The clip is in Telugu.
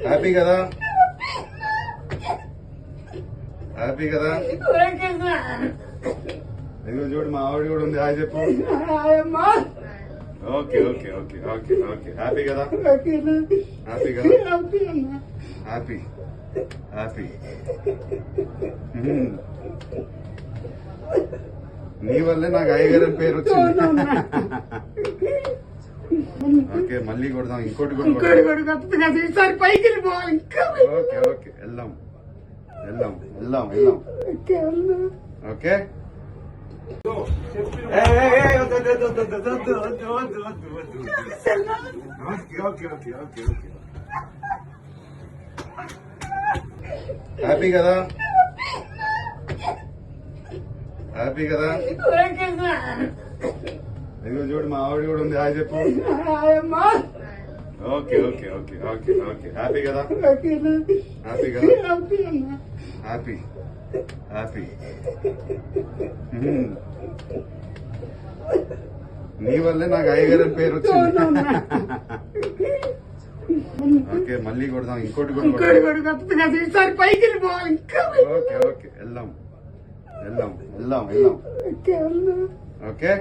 హ్యాపీ కదా, హ్యాపీ కదా. ఇదిగో చూడు మా ఆవిడ కూడా ఉంది, హాయ్ చెప్పు. Okay okay okay okay okay happy కదా, హ్యాపీ కదా, హ్యాపీ హ్యాపీ. నీ వల్లే నాకు అయ్యగారు అని పేరు వచ్చింది. ఓకే మళ్ళీ కొడదాం, ఇంకోటి కూడా ఓకే ఓకే వెళ్దాం వెళ్దాం వెళ్దాం వెళ్దాం. ఓకే హ్యాపీ కదా, హ్యాపీ కదా. ఇదిగో చూడు మా ఆవిడ కూడా ఉంది, హాయ్ చెప్పు. Okay okay okay okay okay happy కదా, హ్యాపీ కదా, హ్యాపీ హ్యాపీ. నీ వల్లే నాకు అయ్యగారు అని పేరు వచ్చింది. ఓకే మళ్ళీ కొడదాం, ఇంకోటి కూడా ఓకే ఓకే వెళ్దాం వెళ్దాం వెళ్దాం వెళ్దాం. ఓకే